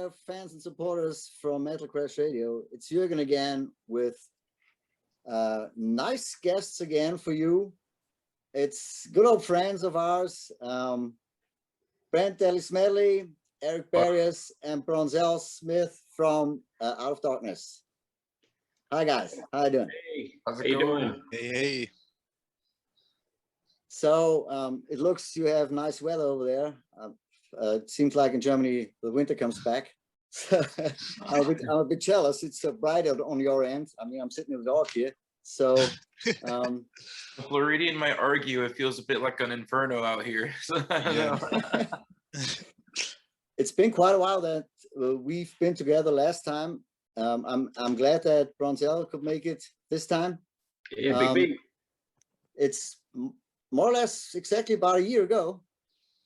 there, fans and supporters from Metal Crash Radio. It's Jürgen again with nice guests again for you. It's good old friends of ours, Brent Smedley, Eric Barrios, and Brent Smith from Out of Darkenss. Hi guys, how you doing? Hey, how's it going? Hey. So it looks you have nice weather over there. It seems like in Germany the winter comes back. So I'm a bit jealous. It's so bright out on your end. I mean, I'm sitting in the dark here. So the Floridian might argue it feels a bit like an inferno out here. So, Yeah. It's been quite a while that we've been together last time. I'm glad that Bronzel could make it this time. Yeah, big. It's more or less exactly about a year ago.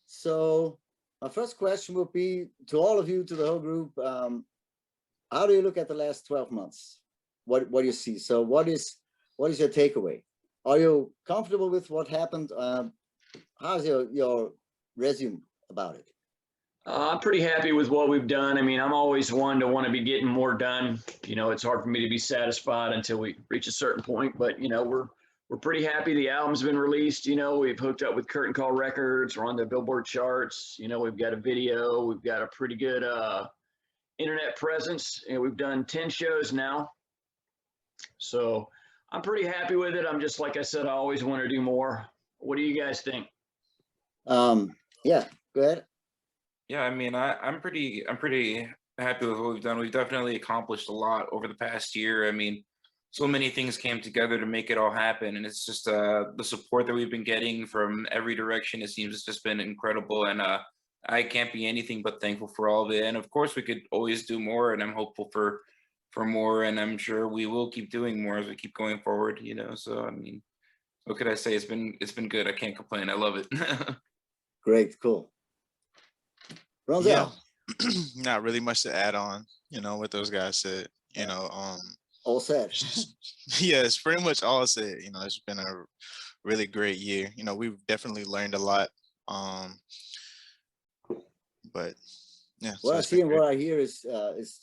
So my first question would be to all of you, to the whole group, how do you look at the last 12 months? What do you see? So what is your takeaway? Are you comfortable with what happened? How's your resume about it? I'm pretty happy with what we've done. I mean, I'm always one to want to be getting more done. You know, it's hard for me to be satisfied until we reach a certain point, but you know, we're pretty happy. The album's been released. You know, we've hooked up with Curtain Call Records. We're on the Billboard charts. You know, we've got a video. We've got a pretty good internet presence, and we've done 10 shows now. So I'm pretty happy with it. I'm just, like I said, I always want to do more. What do you guys think? Yeah, go ahead. Yeah, I mean, I'm pretty happy with what we've done. We've definitely accomplished a lot over the past year. I mean, so many things came together to make it all happen, and it's just the support that we've been getting from every direction. It seems it's just been incredible, and I can't be anything but thankful for all of it. And of course, we could always do more, and I'm hopeful for more, and I'm sure we will keep doing more as we keep going forward. You know, so I mean, what could I say? It's been good. I can't complain. I love it. Great, cool. Ronzel. Yeah. Not really much to add on, you know, what those guys said, you know, all said. yeah, it's pretty much all said. You know, it's been a really great year. You know, we've definitely learned a lot. But yeah. What I see and what I hear is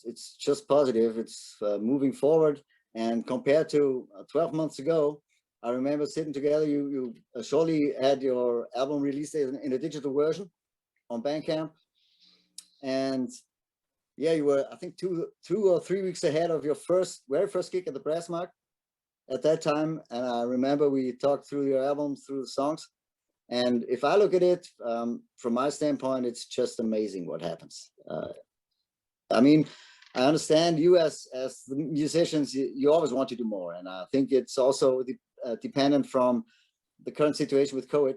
it's just positive. It's moving forward. And compared to 12 months ago, I remember sitting together. You surely had your album released in a digital version on Bandcamp. And yeah, you were, I think, two or 3 weeks ahead of your very first gig at the Brassmark at that time. And I remember we talked through your album, through the songs. And if I look at it from my standpoint, it's just amazing what happens. I mean, I understand you as the musicians, you always want to do more. And I think it's also dependent from the current situation with COVID,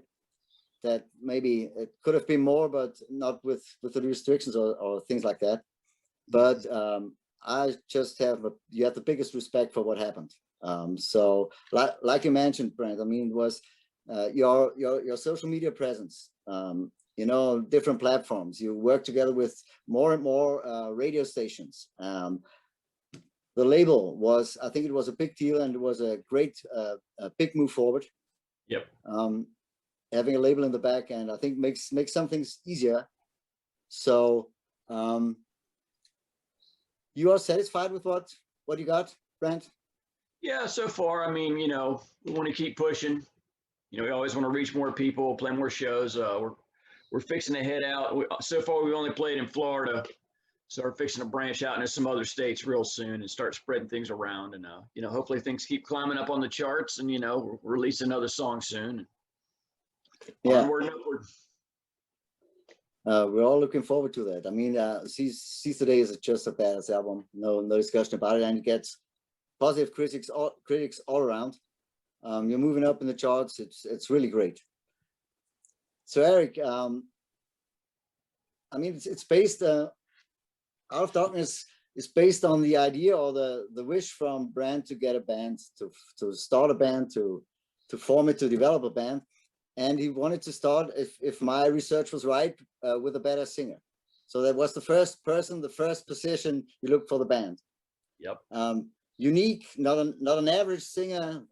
that maybe it could have been more, but not with the restrictions or things like that. But I just you have the biggest respect for what happened. So like you mentioned, Brent, I mean, it was your social media presence, you know, different platforms. You work together with more and more radio stations. The label was, I think it was a big deal, and it was a great, big move forward. Yep. Having a label in the back end, I think makes some things easier. So you are satisfied with what you got, Brent? Yeah, so far, I mean, you know, we want to keep pushing. You know, we always want to reach more people, play more shows. We're fixing to head out. So far, we've only played in Florida, so we're fixing to branch out into some other states real soon and start spreading things around. And you know, hopefully things keep climbing up on the charts, and you know, we'll release another song soon. Yeah. Onward and upward. We're all looking forward to that. I mean, Seize the Day is just a badass album, no discussion about it, and it gets positive critics all around. You're moving up in the charts. It's really great. So Eric, I mean, it's based. Out of Darkenss is based on the idea or the wish from Brent to get a band, to start a band, to form it, to develop a band. And he wanted to start, if my research was right, with a better singer. So that was the first position you looked for the band. Yep. Unique, not an average singer,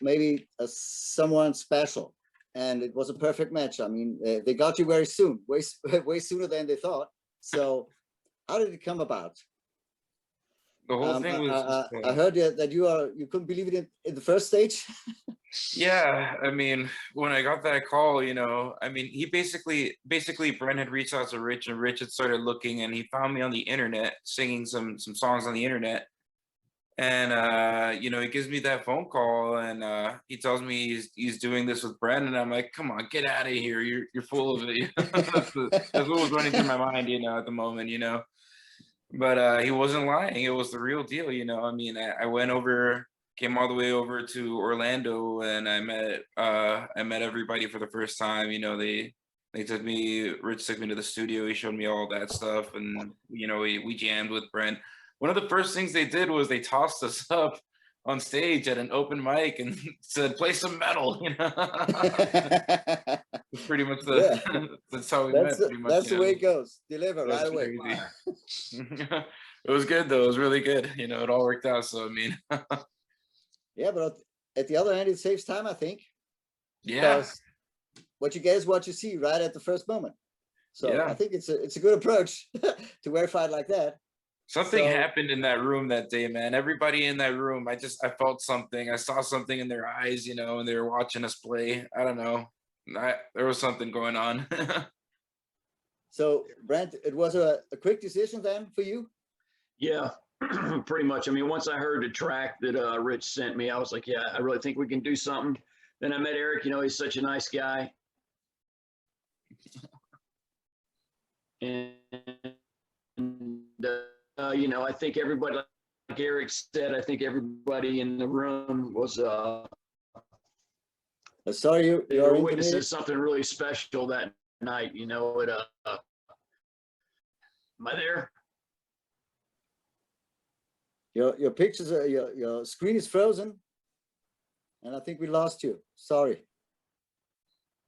maybe someone special. And it was a perfect match. I mean, they got you very soon, way sooner than they thought. So how did it come about? The whole thing was just, I heard that you couldn't believe it in the first stage. yeah, I mean, when I got that call, you know, I mean, he basically Brent had reached out to Rich, and Rich had started looking, and he found me on the internet singing some songs on the internet. And you know, he gives me that phone call, and he tells me he's doing this with Brent, and I'm like, come on, get out of here, you're full of it. That's what was running through my mind, you know, at the moment, you know. But he wasn't lying, it was the real deal, you know. I mean, I went over, came all the way over to Orlando, and I met everybody for the first time. You know, Rich took me to the studio, he showed me all that stuff, and you know, we jammed with Brent. One of the first things they did was they tossed us up on stage at an open mic and said, play some metal, you know. It's pretty much that's how we met, pretty much. That's the way it goes. Deliver right away. It was good though, it was really good, you know, it all worked out, so I mean. Yeah, but at the other hand, it saves time, I think. Yeah. Because what you get is what you see right at the first moment. So yeah. I think it's a good approach to verify it like that. Something happened in that room that day, man. Everybody in that room, I felt something. I saw something in their eyes, you know, and they were watching us play. I don't know. There was something going on. So, Brent, it was a quick decision then for you? Yeah, pretty much. I mean, once I heard the track that Rich sent me, I was like, yeah, I really think we can do something. Then I met Eric, you know, he's such a nice guy. And you know, I think everybody, like Eric said, I think everybody in the room was sorry, they were witnessing something really special that night. You know, am I there? Your pictures, your screen is frozen, and I think we lost you. Sorry.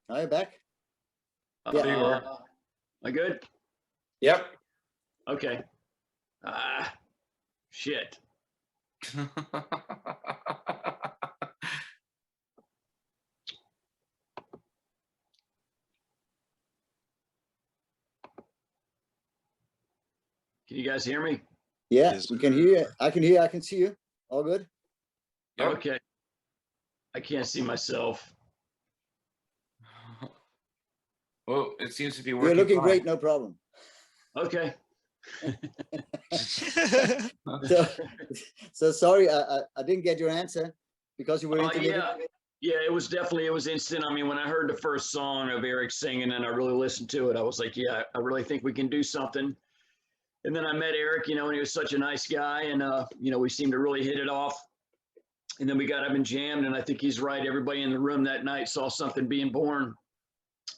Are you back? Yeah, you are. Am I good? Yep. Okay. Shit. Can you guys hear me? Yeah, Yes, we can hear you. I can hear you. I can see you. All good? Yep. Okay. I can't see myself. Well, it seems to be working. You're looking fine. great, no problem. Okay. So sorry, I didn't get your answer because you were intermittent. Yeah, it was instant. I mean, when I heard the first song of Eric singing and I really listened to it, I was like, yeah, I really think we can do something. And then I met Eric, you know, and he was such a nice guy, and you know, we seemed to really hit it off. And then we got up and jammed, and I think he's right. Everybody in the room that night saw something being born.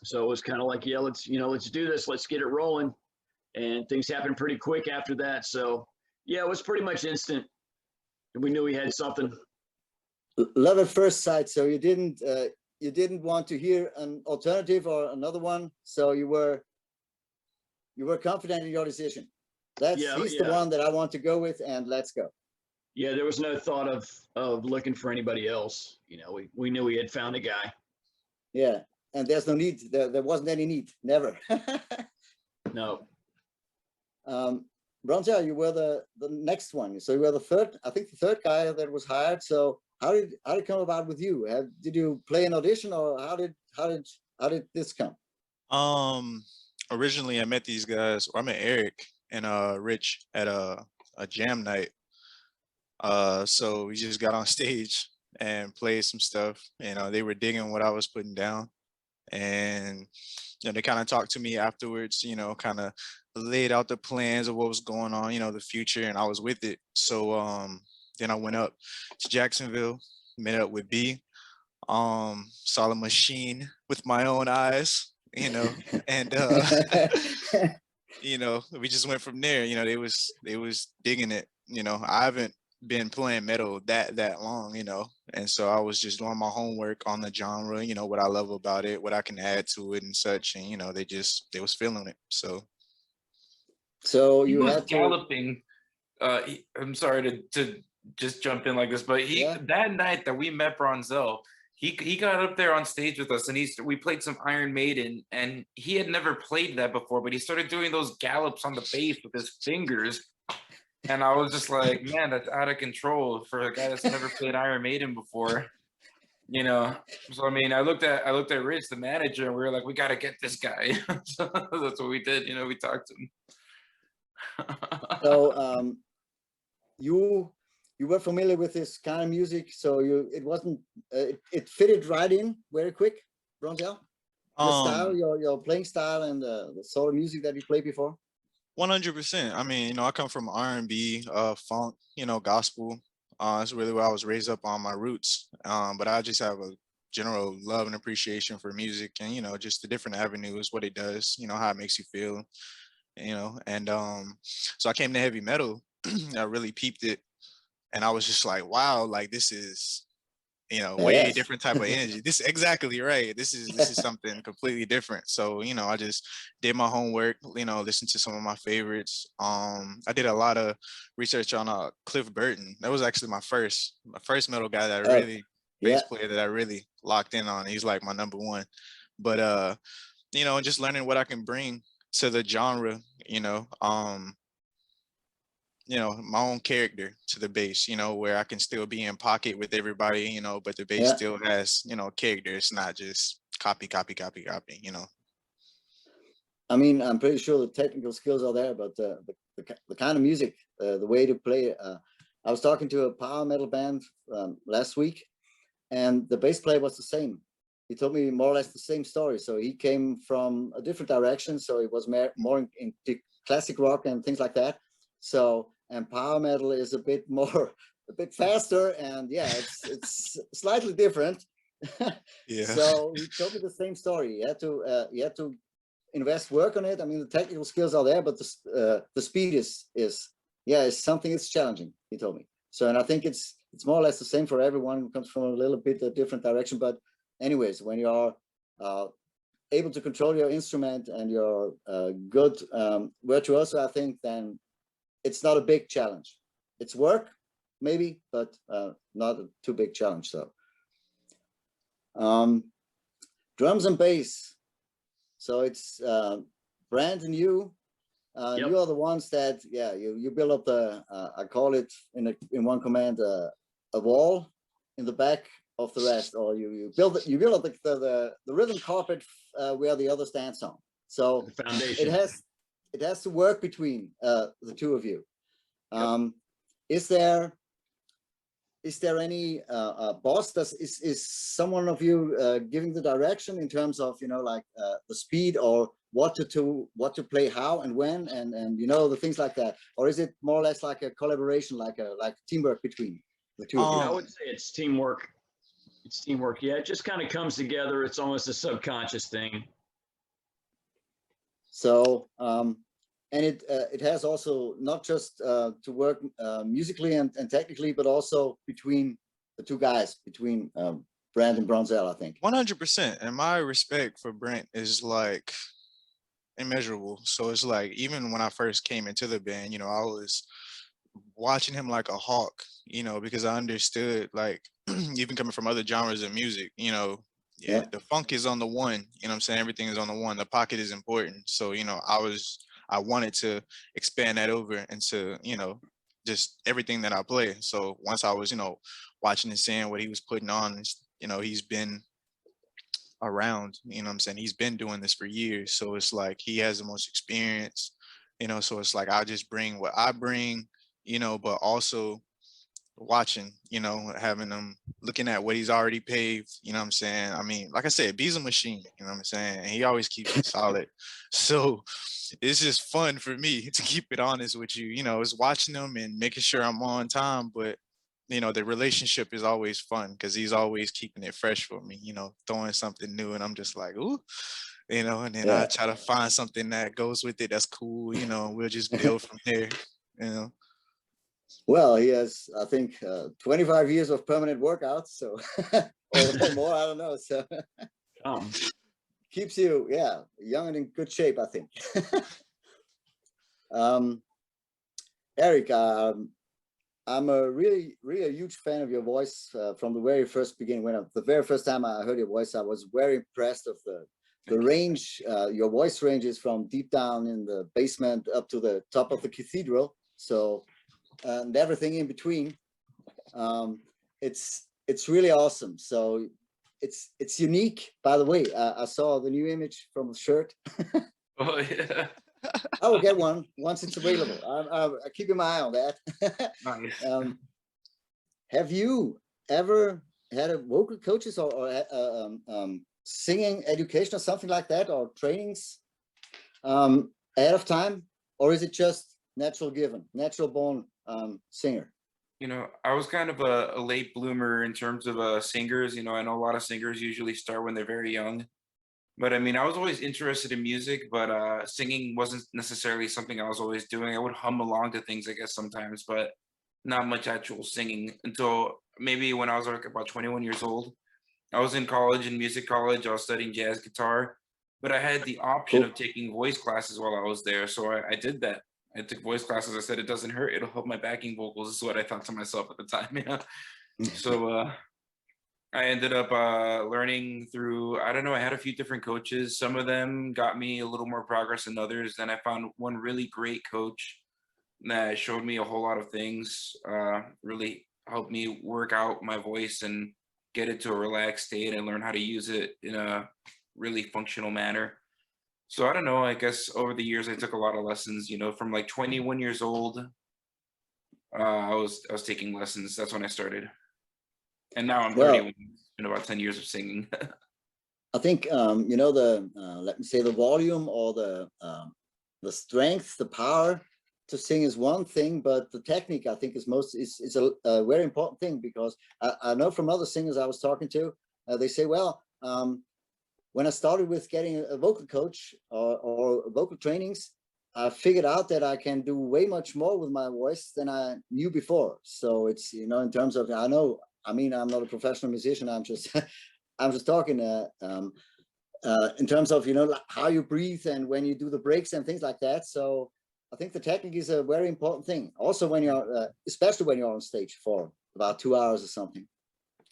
So it was kind of like, yeah, let's do this. Let's get it rolling. And things happened pretty quick after that. So yeah, it was pretty much instant. And we knew we had something. Love at first sight. So you didn't want to hear an alternative or another one. So you were confident in your decision. He's the one that I want to go with, and let's go. Yeah, there was no thought of looking for anybody else. You know, we knew we had found a guy. Yeah, and there's no need. There wasn't any need. Never. No. Bronzer, you were the next one. So you were the third guy that was hired. So how did it come about with you? Did you play an audition, or how did this come? Originally I met these guys, or I met Eric and Rich at a jam night. So we just got on stage and played some stuff. You know, they were digging what I was putting down, and you know, they kind of talked to me afterwards. You know, kind of laid out the plans of what was going on. You know, the future, and I was with it. So then I went up to Jacksonville, met up with B, saw the machine with my own eyes. You know, and you know, we just went from there. You know, they was digging it. You know, I haven't been playing metal that long, you know, and so I was just doing my homework on the genre, you know, what I love about it, what I can add to it and such, and you know, they was feeling it. So He you was had galloping. I'm sorry to just jump in like this, but that night that we met Bronzel, he got up there on stage with us, and we played some Iron Maiden, and he had never played that before, but he started doing those gallops on the bass with his fingers, and I was just like, man, that's out of control for a guy that's never played Iron Maiden before, you know. So I mean, I looked at Rich, the manager, and we were like, we got to get this guy. So that's what we did, you know. We talked to him. So you were familiar with this kind of music, so it wasn't it fitted right in very quick, Bronzel? The style, your playing style, and the sort of music that you played before. 100%. I mean, you know, I come from R&B, funk, you know, gospel. That's really where I was raised up on, my roots. But I just have a general love and appreciation for music, and you know, just the different avenues, what it does, you know, how it makes you feel, you know. And so I came to heavy metal. I really peeped it, and I was just like, wow, like this is, you know, way Yes. different type of energy. This exactly right. This is something completely different. So, you know, I just did my homework, you know, listened to some of my favorites. I did a lot of research on Cliff Burton. That was actually my first metal guy that I really, Yeah. bass player that I really locked in on. He's like my number one. But you know, just learning what I can bring to the genre, you know, my own character to the bass, you know, where I can still be in pocket with everybody, you know, but the bass Yeah. still has, you know, character. It's not just copy, you know. I mean, I'm pretty sure the technical skills are there, but the kind of music, the way to play. I was talking to a power metal band last week, and the bass player was the same. He told me more or less the same story. So he came from a different direction. So he was more into classic rock and things like that. So, and power metal is a bit faster, and yeah, it's slightly different. Yeah. So he told me the same story. You had to invest work on it. I mean, the technical skills are there, but the speed is something that's challenging, he told me. So, and I think it's more or less the same for everyone who comes from a little bit a different direction. But anyways, when you are able to control your instrument and you're good virtuoso, I think then it's not a big challenge. It's work, maybe, but not a too big challenge. So, drums and bass. So it's Brent and you. Yep. You are the ones that, yeah, you build up the. I call it in one command a wall in the back of the rest, or you build up the rhythm carpet where the other stands on. So The foundation. it has to work between the two of you. Yep. Is there any boss? Is someone of you giving the direction in terms of, you know, like the speed or what to play, how and when, and you know, the things like that, or is it more or less like a collaboration, like teamwork between the two of you? I would say it's teamwork. It's teamwork. Yeah, it just kind of comes together. It's almost a subconscious thing. So and it has also not just to work musically and technically, but also between the two guys, between Brent and Bronzel, I think. 100%. And my respect for Brent is like immeasurable. So it's like, even when I first came into the band, you know, I was watching him like a hawk, you know, because I understood, like, even coming from other genres of music, you know, Yeah. the funk is on the one, you know what I'm saying? Everything is on the one. The pocket is important. So, you know, I wanted to expand that over into, you know, just everything that I play. So once I was, you know, watching and seeing what he was putting on, you know, he's been around, you know what I'm saying? He's been doing this for years. So it's like he has the most experience, you know, so it's like I just bring what I bring, you know, but also watching, you know, having him looking at what he's already paved, you know what I'm saying? I mean, like I said, B's a machine, you know what I'm saying? And he always keeps it solid. So it's just fun for me, to keep it honest with you, you know, it's watching him and making sure I'm on time, but you know, the relationship is always fun because he's always keeping it fresh for me, you know, throwing something new, and I'm just like, ooh, you know, and then I try to find something that goes with it that's cool, you know, we'll just build from there, you know. Well, he has, I think, 25 years of permanent workouts, so or more, I don't know. So keeps you, young and in good shape, I think. Eric, I'm a really a huge fan of your voice from the very first beginning. The very first time I heard your voice, I was very impressed of the range. Your voice ranges from deep down in the basement up to the top of the cathedral. So and everything in between. It's really awesome. So it's unique. By the way, I saw the new image from the shirt. Oh yeah. I will get one once it's available. I keep my eye on that. Nice. Have you ever had a vocal coaches or singing education or something like that, or trainings ahead of time, or is it just natural given, natural born singer? You know, I was kind of a late bloomer in terms of singers. You know, I know a lot of singers usually start when they're very young. But I mean, I was always interested in music, but singing wasn't necessarily something I was always doing. I would hum along to things, I guess, sometimes, but not much actual singing until maybe when I was like about 21 years old. I was in college, in music college. I was studying jazz guitar, but I had the option Cool. of taking voice classes while I was there. So I did that. I took voice classes. I said, it doesn't hurt. It'll help my backing vocals. This is what I thought to myself at the time. Yeah. So I ended up learning through, I don't know, I had a few different coaches. Some of them got me a little more progress than others. Then I found one really great coach that showed me a whole lot of things, really helped me work out my voice and get it to a relaxed state and learn how to use it in a really functional manner. So I don't know, I guess over the years I took a lot of lessons, you know, from like 21 years old, I was taking lessons. That's when I started. And now I'm 31. It's been about 10 years of singing. I think you know, the let me say the volume or the strength, the power to sing is one thing, but the technique I think is a very important thing, because I know from other singers I was talking to, they say, well, when I started with getting a vocal coach or vocal trainings, I figured out that I can do way much more with my voice than I knew before. So it's, you know, in terms of, I mean, I'm not a professional musician. I'm just, I'm just talking in terms of, you know, like how you breathe and when you do the breaks and things like that. So I think the technique is a very important thing. Also, when you're, especially when you're on stage for about 2 hours or something.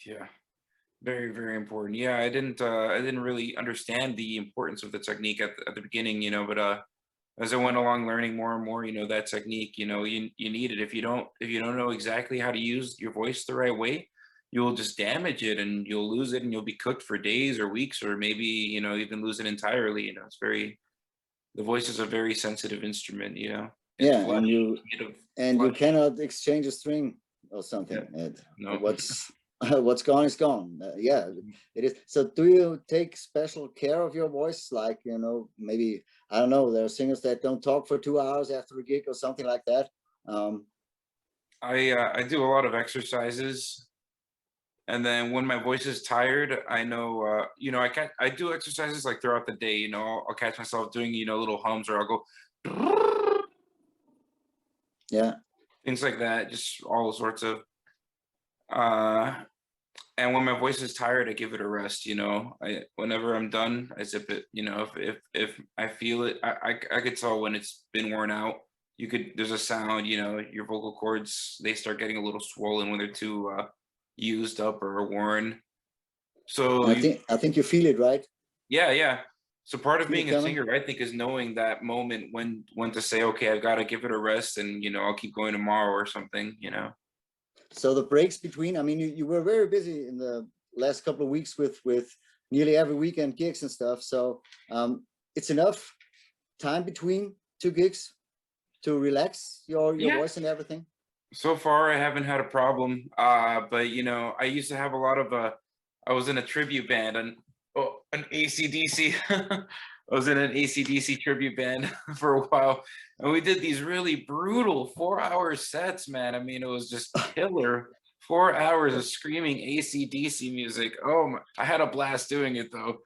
Yeah, very, very important. Yeah, I didn't really understand the importance of the technique at the beginning, you know, but as I went along learning more and more, you know, that technique, you know, you need it. If you don't know exactly how to use your voice the right way, you'll just damage it and you'll lose it and you'll be cooked for days or weeks or maybe, you know, even lose it entirely. You know, the voice is a very sensitive instrument, you know. It's Yeah, flesh, made of and you flesh. cannot exchange a string or something. Yeah. No. What's gone is gone. Yeah, it is. So do you take special care of your voice? Like, you know, maybe, I don't know, there are singers that don't talk for 2 hours after a gig or something like that. I do a lot of exercises. And then when my voice is tired, I know, you know, I do exercises like throughout the day, you know, I'll catch myself doing, you know, little hums or I'll go, Yeah. things like that, just all sorts of, uh, and when my voice is tired, I give it a rest, you know, whenever I'm done, I zip it, you know, if I feel it, I could tell when it's been worn out. There's a sound, you know, your vocal cords, they start getting a little swollen when they're too, used up or worn. So I think you feel it, right? yeah. So part of Feel it being a coming. singer, I think, is knowing that moment when to say, okay, I've got to give it a rest, and you know, I'll keep going tomorrow or something. You know. So the breaks between, I mean, you were very busy in the last couple of weeks with nearly every weekend gigs and stuff. So it's enough time between 2 gigs to relax your Yeah. voice and everything. So far, I haven't had a problem. But you know, I used to have a lot of I was in a tribute band, an AC/DC. I was in an AC/DC tribute band for a while, and we did these really brutal 4-hour sets, man. I mean, it was just killer. 4 hours of screaming AC/DC music. Oh my, I had a blast doing it though.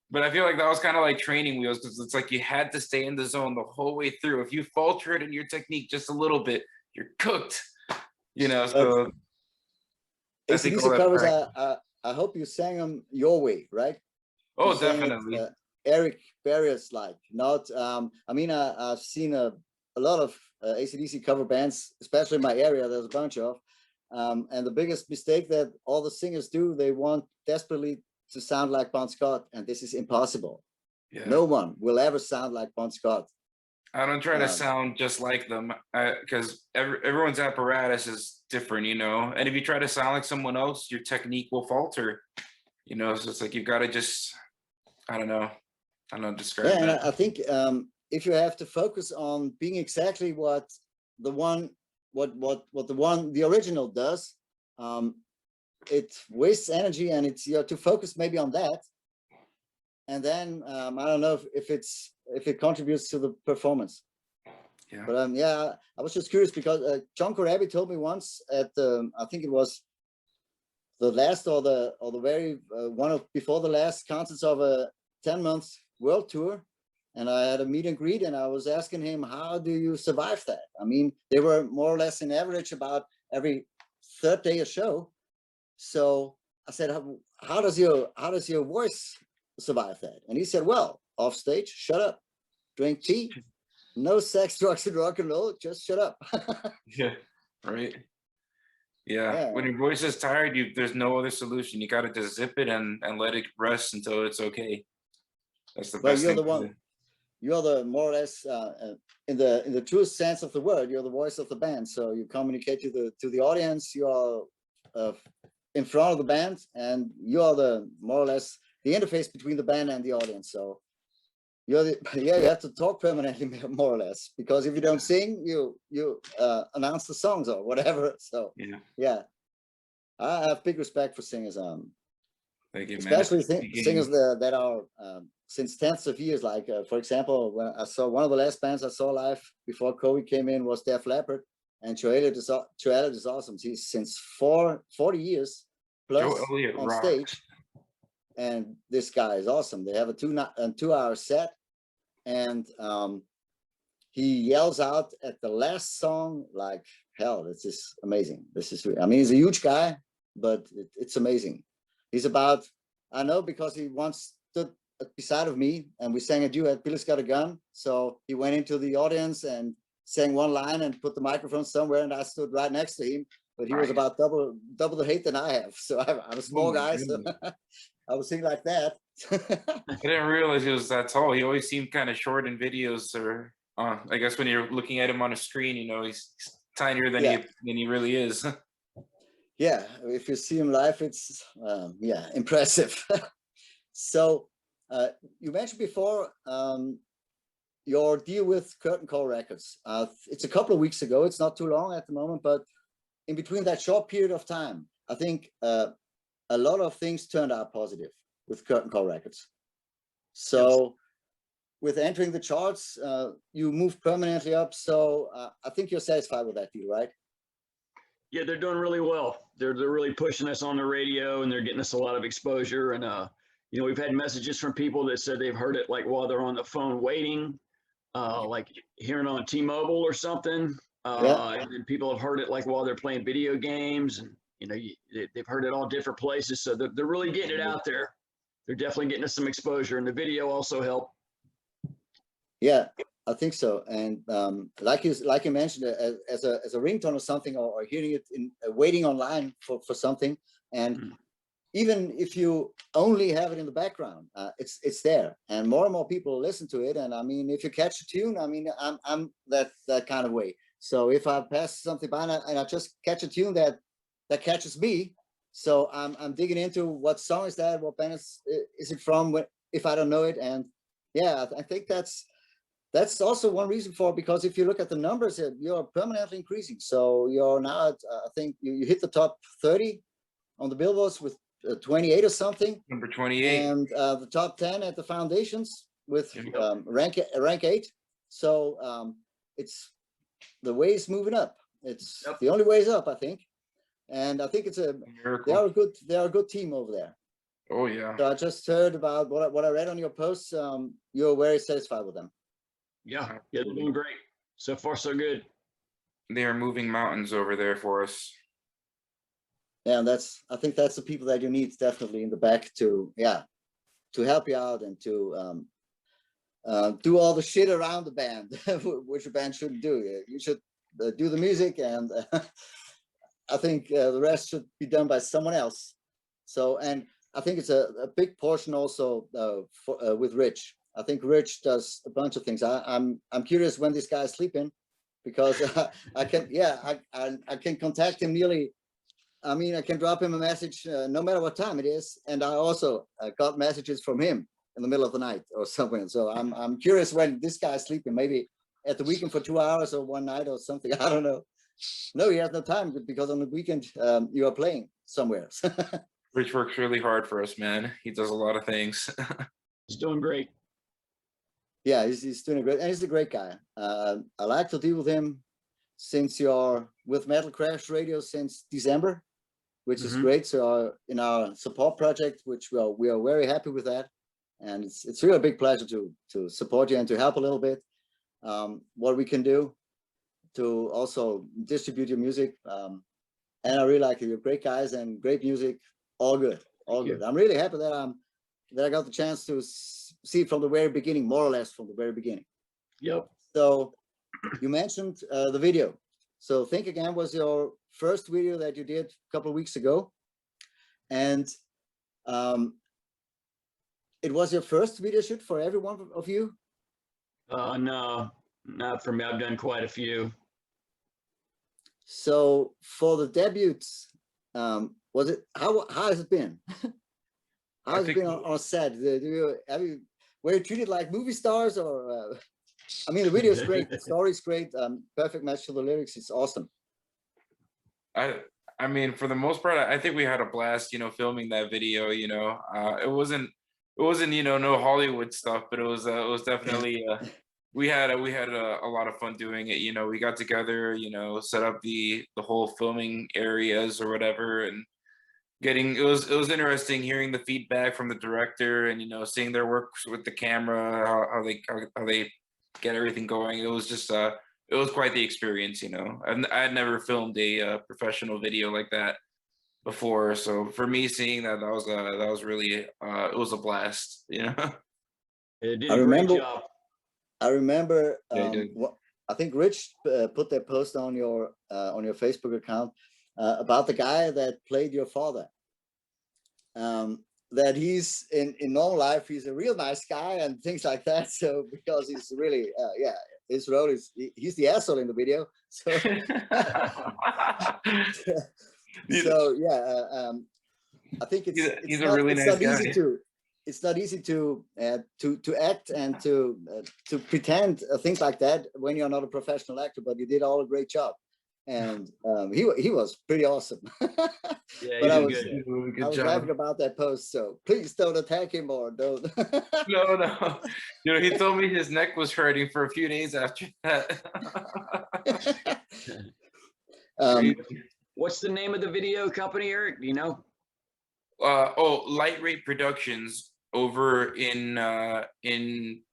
But I feel like that was kind of like training wheels, because it's like you had to stay in the zone the whole way through. If you faltered in your technique just a little bit, you're cooked. You know, so I think all AC/DC that covers, practice. I hope you sang them your way, right? You Oh, sang it definitely. Eric Barrios like, not, I mean, I've seen a lot of AC/DC cover bands, especially in my area. There's a bunch of, and the biggest mistake that all the singers do, they want desperately to sound like Bon Scott, and this is impossible. Yeah. No one will ever sound like Bon Scott. I don't try to sound just like them because everyone's apparatus is different, you know. And if you try to sound like someone else, your technique will falter, you know. So it's like you've got to just, I don't know describe Yeah, and that. I think if you have to focus on being exactly what the original does, it wastes energy, and it's, you have to focus maybe on that. And then I don't know if it contributes to the performance. Yeah. But yeah, I was just curious because John Corabi told me once at I think it was the last or the very one of before the last concerts of a 10-month world tour, and I had a meet and greet, and I was asking him, how do you survive that? I mean, they were more or less in average about every third day a show. So I said, how does your voice survive that? And he said, well, off stage, shut up, drink tea, no sex, drugs, and rock and roll, just shut up. Yeah, right. Yeah. Yeah. When your voice is tired, there's no other solution. You got to just zip it and let it rest until it's okay. That's the best You're thing the to one. do. You're the more or less in the truest sense of the word. You're the voice of the band. So you communicate to the audience. You are in front of the band, and you are the more or less the interface between the band and the audience. So you have to talk permanently, more or less, because if you don't sing, you announce the songs or whatever. So yeah, I have big respect for singers. Thank you, man. Especially singers that are since tens of years. Like for example, when I saw one of the last bands I saw live before COVID came in was Def Leppard, and Joe Elliott is awesome. He's since 40 years plus Joe Elliott on rocks. stage, and this guy is awesome. They have a 2-hour set, and he yells out at the last song like hell. This is amazing. I mean, he's a huge guy, but it's amazing. He's about, I know because he once stood beside of me and we sang a duet, Billy's Got a Gun. So he went into the audience and sang one line and put the microphone somewhere, and I stood right next to him, but he was about double the height than I have. So I'm a small guy, so I was singing like that. I didn't realize he was that tall. He always seemed kind of short in videos, or I guess when you're looking at him on a screen, you know, he's tinier than he really is. Yeah, if you see him live, it's impressive. So you mentioned before your deal with Curtain Call Records. It's a couple of weeks ago. It's not too long at the moment, but in between that short period of time, I think a lot of things turned out positive with Curtain Call Records. So with entering the charts, you moved permanently up. So I think you're satisfied with that deal, right? Yeah, they're doing really well. They're really pushing us on the radio, and they're getting us a lot of exposure. And you know, we've had messages from people that said they've heard it like while they're on the phone waiting, like hearing on T-Mobile or something. And then people have heard it like while they're playing video games, and you know, they've heard it all different places. So they're really getting it out there. They're definitely getting us some exposure, and the video also helped. Yeah, I think so. And like you mentioned, as a ringtone or something, or hearing it in waiting online for something, and even if you only have it in the background, it's there, and more people listen to it. And I mean, if you catch a tune, I mean, I'm that kind of way. So if I pass something by and I just catch a tune that catches me, so I'm digging into what song is that, what band is it from, if I don't know it. And yeah, I think that's also one reason because if you look at the numbers, you're permanently increasing. So you're now at, I think you hit the top 30 on the billboards with 28 or something. Number 28. And the top 10 at the foundations with rank 8. So it's the way is moving up. It's the only way is up, I think. And I think they are a good team over there. Oh yeah. So I just heard about what I read on your posts. You're very satisfied with them. Yeah, they're doing great. So far, so good. They are moving mountains over there for us. Yeah, and I think that's the people that you need definitely in the back to help you out and to do all the shit around the band, which a band shouldn't do. You should do the music, and I think the rest should be done by someone else. So, and I think it's a big portion also with Rich. I think Rich does a bunch of things. I'm curious when this guy is sleeping, because I can contact him nearly. I mean, I can drop him a message no matter what time it is, and I also got messages from him in the middle of the night or somewhere. So I'm curious when this guy is sleeping. Maybe at the weekend for 2 hours or one night or something. I don't know. No, he has no time, because on the weekend you are playing somewhere. Rich works really hard for us, man. He does a lot of things. He's doing great. Yeah, he's doing a great, and he's a great guy. I like to deal with him since you're with Metal Crash Radio since December, which is great. So in our support project, which we are very happy with that, and it's really a big pleasure to support you and to help a little bit what we can do to also distribute your music. And I really like it. You're great guys and great music. All good, all good. I'm really happy that I got the chance to see it from the very beginning, more or less from the very beginning. Yep. So you mentioned the video. So Think Again was your first video that you did a couple of weeks ago, and it was your first video shoot for every one of you? No, not for me. I've done quite a few. So for the debuts, was it how has it been? How has it been on set? Were you treated like movie stars, or? I mean, the video is great. The story is great. Perfect match to the lyrics. It's awesome. I mean, for the most part, I think we had a blast, filming that video. It wasn't, no Hollywood stuff, but it was definitely. We had a lot of fun doing it. We got together, set up the whole filming areas or whatever, and it was interesting hearing the feedback from the director, and seeing their work with the camera, how they get everything going. It was just it was quite the experience. I had never filmed a professional video like that before, so for me, seeing that was really it was a blast. It did a great job. I remember. Yeah, I think Rich put that post on your Facebook account about the guy that played your father. That he's in normal life, he's a real nice guy and things like that. So because he's really, his role is he's the asshole in the video. So, I think he's a really nice guy. It's not easy to act and to pretend things like that when you're not a professional actor, but you did all a great job, and he was pretty awesome. Yeah, but I was laughing about that post, so please don't attack him or don't. No. He told me his neck was hurting for a few days after that. What's the name of the video company, Eric? Do you know? Light Rate Productions over in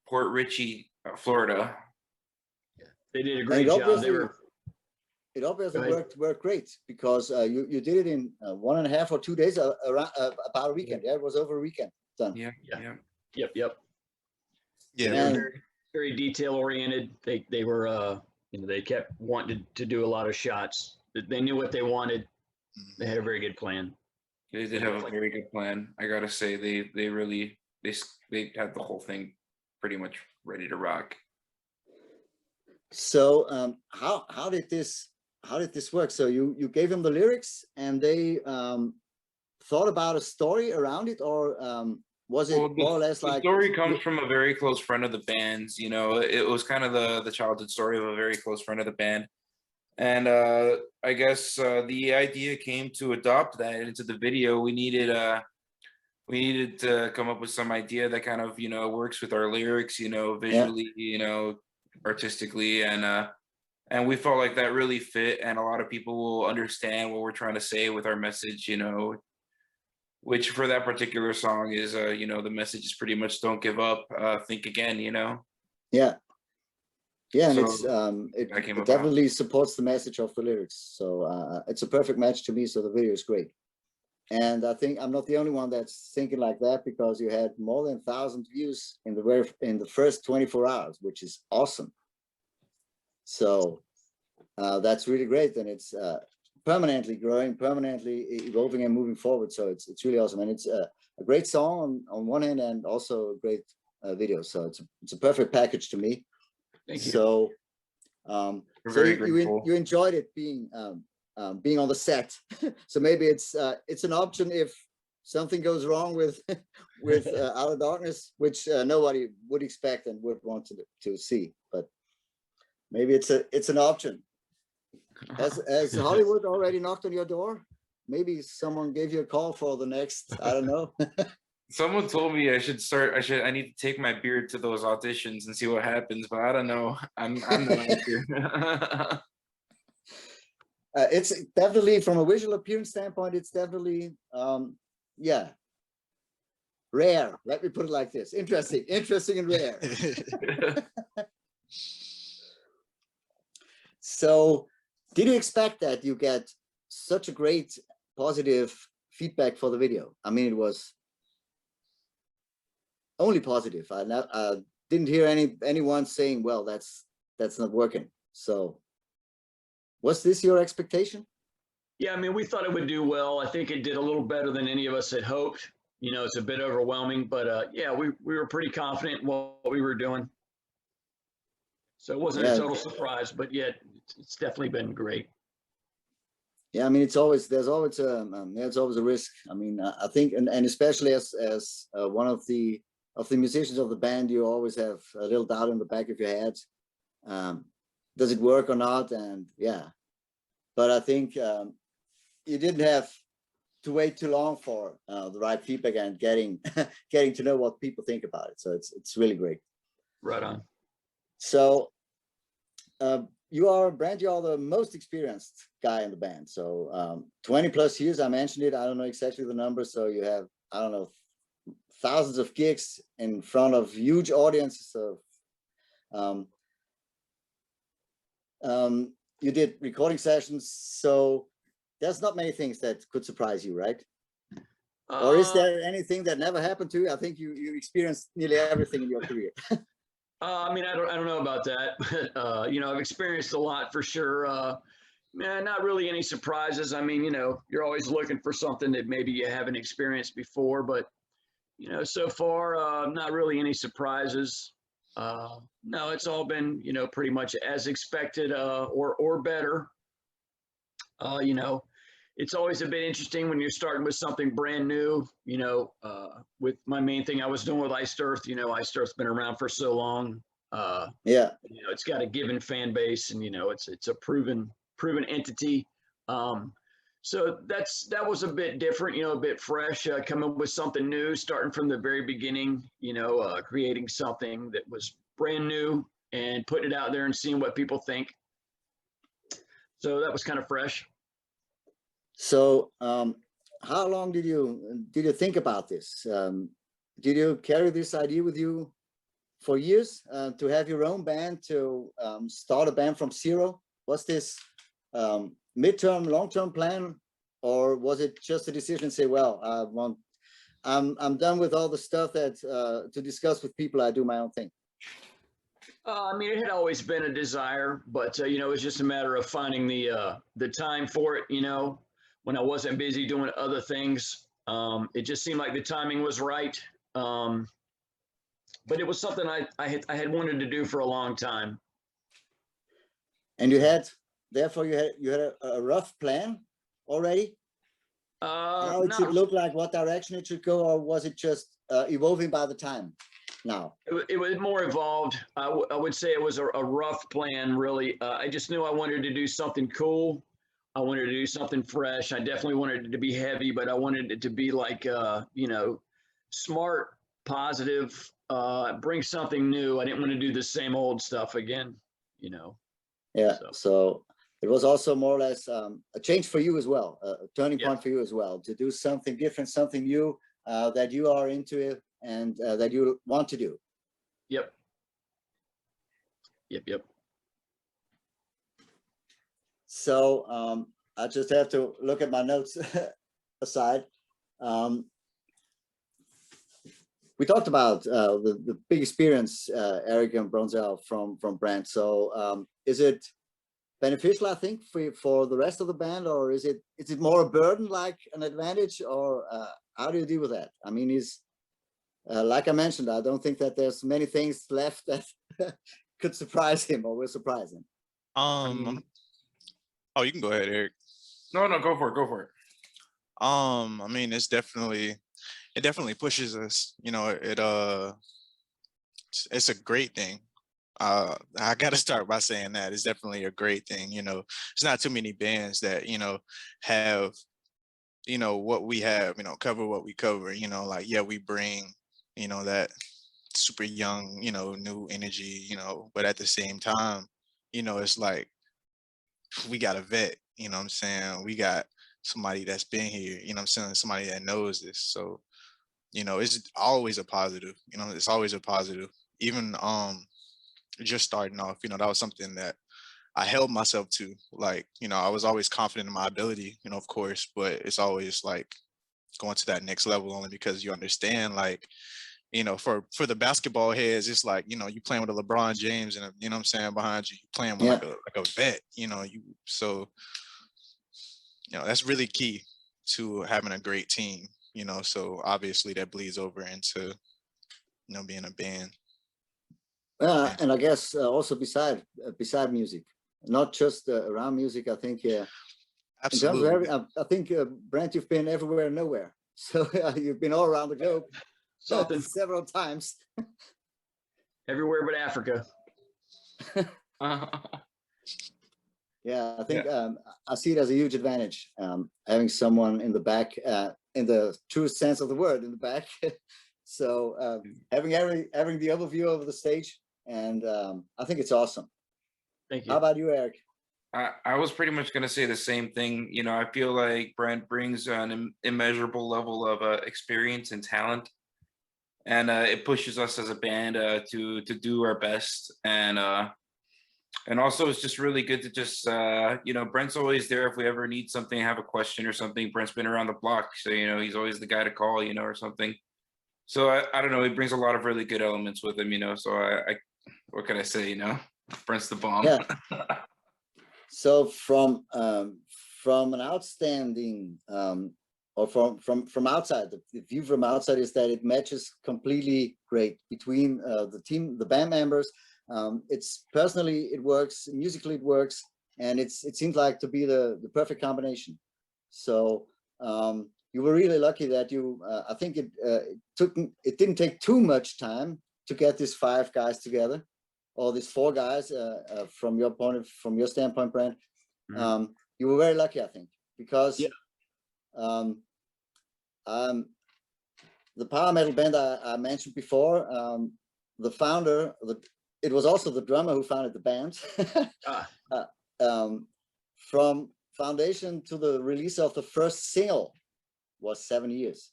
Port Richey, Florida. They did a great job. It obviously worked great, because you did it in 1.5 or 2 days, around about a weekend. Yeah, it was over a weekend done. Yep. Yeah, And very detail oriented. They were they kept wanting to do a lot of shots. They knew what they wanted. They had a very good plan. They did have a very good plan. I gotta say, they really had the whole thing pretty much ready to rock. So how did this work? So you gave them the lyrics, and they thought about a story around it, or was it more or less like? The story comes from a very close friend of the band's. It was kind of the childhood story of a very close friend of the band. And I guess the idea came to adopt that into the video. We needed to come up with some idea that kind of works with our lyrics, visually, artistically, and we felt like that really fit, and a lot of people will understand what we're trying to say with our message, which for that particular song is the message is pretty much don't give up, think again. Yeah, and So it about. definitely supports the message of the lyrics. So it's a perfect match to me. So the video is great. And I think I'm not the only one that's thinking like that, because you had more than 1,000 views in the first 24 hours, which is awesome. So that's really great, and it's permanently growing, permanently evolving and moving forward. So it's really awesome, and it's a great song on one hand, and also a great video. So it's a perfect package to me. Thank you. So We're so very grateful. you enjoyed it being on the set. So maybe it's an option if something goes wrong with Out of Darkness, which nobody would expect and would want to see, but maybe it's an option. Has Hollywood already knocked on your door? Maybe someone gave you a call for the next, I don't know. Someone told me I need to take my beard to those auditions and see what happens, but I don't know. I'm not sure. It's definitely, from a visual appearance standpoint, it's definitely yeah, rare. Let me put it like this: interesting and rare. So did you expect that you get such a great positive feedback for the video? I mean, it was only positive. I didn't hear anyone saying, well, that's not working. So was this your expectation? Yeah, I mean, we thought it would do well. I think it did a little better than any of us had hoped. You know, it's a bit overwhelming, but yeah, we were pretty confident in what we were doing. So it wasn't a total surprise, but yet it's definitely been great. Yeah, I mean, there's always a risk. I mean, I think, and especially as one of the musicians of the band, you always have a little doubt in the back of your head. Does it work or not? And yeah, but I think you didn't have to wait too long for the right feedback and getting to know what people think about it. So it's really great. Right on. So you are, Brent, you are the most experienced guy in the band. So 20 plus years, I mentioned it. I don't know exactly the number. So you have, I don't know, thousands of gigs in front of huge audiences. So you did recording sessions. So there's not many things that could surprise you, right? Or is there anything that never happened to you? I think you experienced nearly everything in your career. I mean, I don't know about that. You know, I've experienced a lot for sure. Man, not really any surprises. I mean, you know, you're always looking for something that maybe you haven't experienced before, but you know, so far, not really any surprises. No, it's all been, you know, pretty much as expected, or better. You know, it's always a bit interesting when you're starting with something brand new, you know, with my main thing I was doing with Iced Earth, you know, Iced Earth's been around for so long. Yeah. You know, it's got a given fan base, and, you know, it's a proven entity. So that was a bit different, you know, a bit fresh, coming with something new, starting from the very beginning, you know, creating something that was brand new and putting it out there and seeing what people think. So that was kind of fresh. So how long did you think about this? Did you carry this idea with you for years, to have your own band, to start a band from zero? Was this midterm, long-term plan, or was it just a decision to say, well, I'm done with all the stuff that to discuss with people, I do my own thing? I mean, it had always been a desire, but you know, it was just a matter of finding the time for it. You know, when I wasn't busy doing other things, it just seemed like the timing was right. But it was something I had wanted to do for a long time. And you had a rough plan already? How it should look like, what direction it should go, or was it just evolving by the time now? It was more evolved. I would say it was a rough plan, really. I just knew I wanted to do something cool. I wanted to do something fresh. I definitely wanted it to be heavy, but I wanted it to be like, you know, smart, positive, bring something new. I didn't want to do the same old stuff again, you know. Yeah, so it was also more or less a change for you as well, a turning point for you as well, to do something different, something new, that you are into it, and that you want to do. Yep. So I just have to look at my notes aside. We talked about the big experience, Eric and Bronzel from Brent. So is it beneficial, I think, for the rest of the band, or is it more a burden, like an advantage, or how do you deal with that? I mean, like I mentioned, I don't think that there's many things left that could surprise him or will surprise him. Oh, you can go ahead, Eric. No, go for it. Go for it. I mean, it definitely pushes us. You know, it's a great thing. I got to start by saying that it's definitely a great thing. You know, it's not too many bands that, you know, have, you know, what we have, you know, cover what we cover, you know, like, yeah, we bring, you know, that super young, you know, new energy, you know, but at the same time, you know, it's like we got a vet, you know what I'm saying? We got somebody that's been here, you know what I'm saying? Somebody that knows this. So, you know, it's always a positive, you know, it's always a positive. Even just starting off, you know, that was something that I held myself to. Like, you know, I was always confident in my ability, you know, of course, but it's always like going to that next level only because you understand, like, you know, for the basketball heads, it's like, you know, you playing with a LeBron James and you know what I'm saying, behind you, you playing with like a vet, you know, so you know, that's really key to having a great team, you know, so obviously that bleeds over into, you know, being a band. And I guess also beside music, not just around music. I think Absolutely. in terms of I think Brent, you've been everywhere and nowhere. So you've been all around the globe several times. Everywhere but Africa. Yeah, I think I see it as a huge advantage, having someone in the back, in the truest sense of the word, in the back. So having the overview of the stage, and I think it's awesome. Thank you. How about you, Eric? I was pretty much going to say the same thing. You know, I feel like Brent brings an immeasurable level of experience and talent, and it pushes us as a band to do our best. And also it's just really good to just you know, Brent's always there if we ever need something, have a question or something. Brent's been around the block, so you know, he's always the guy to call, you know, or something. So I don't know, he brings a lot of really good elements with him, you know. So I what can I say, you know? Brent's the bomb. Yeah. So from an outstanding or from outside, the view from outside is that it matches completely great between the team, the band members. It's personally, it works, musically it works, and it seems like to be the perfect combination. So you were really lucky that you I think it didn't take too much time to get these 5 guys together, or these 4 guys from your standpoint, Brent. You were very lucky, I think, because the power metal band I mentioned before, the founder, it was also the drummer who founded the band. From foundation to the release of the first single was 7 years.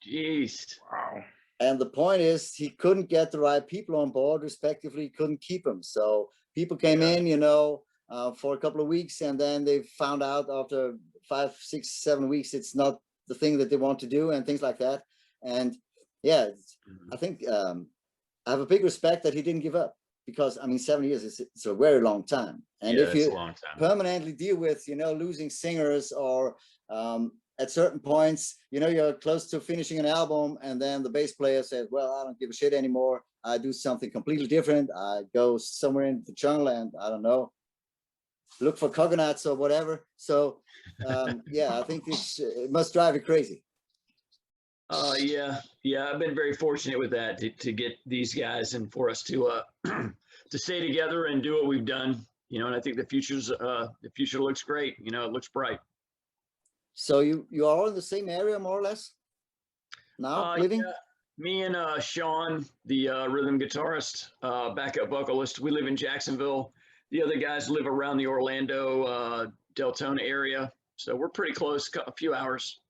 Jeez. Wow. And the point is, he couldn't get the right people on board, respectively, couldn't keep them. So people came in, you know, for a couple of weeks, and then they found out after 5, 6, 7 weeks, it's not the thing that they want to do, and things like that. And yeah, I think I have a big respect that he didn't give up, because I mean, 7 years it's a very long time. And if you permanently deal with, you know, losing singers, or at certain points, you know, you're close to finishing an album, and then the bass player says, well, I don't give a shit anymore. I do something completely different. I go somewhere in the jungle and, I don't know, look for coconuts or whatever. So yeah, I think it must drive you crazy. Yeah, I've been very fortunate with that to get these guys, and for us to to stay together and do what we've done, you know. And I think the future looks great. You know, it looks bright. So you are all in the same area, more or less, now, living? Yeah. Me and Sean, the rhythm guitarist, backup vocalist, we live in Jacksonville. The other guys live around the Orlando, Deltona area. So we're pretty close, a few hours.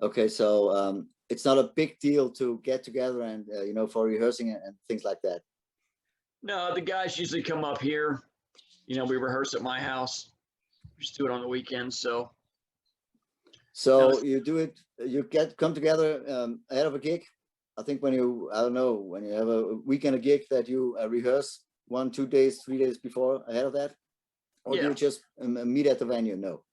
Okay, so it's not a big deal to get together and, you know, for rehearsing and things like that. No, the guys usually come up here. You know, we rehearse at my house. We just do it on the weekends. So So you do it, you come together ahead of a gig. I think when you, I don't know, when you have a weekend a gig that you rehearse 1, 2 days, 3 days before ahead of that, or do Yeah. you just meet at the venue? No.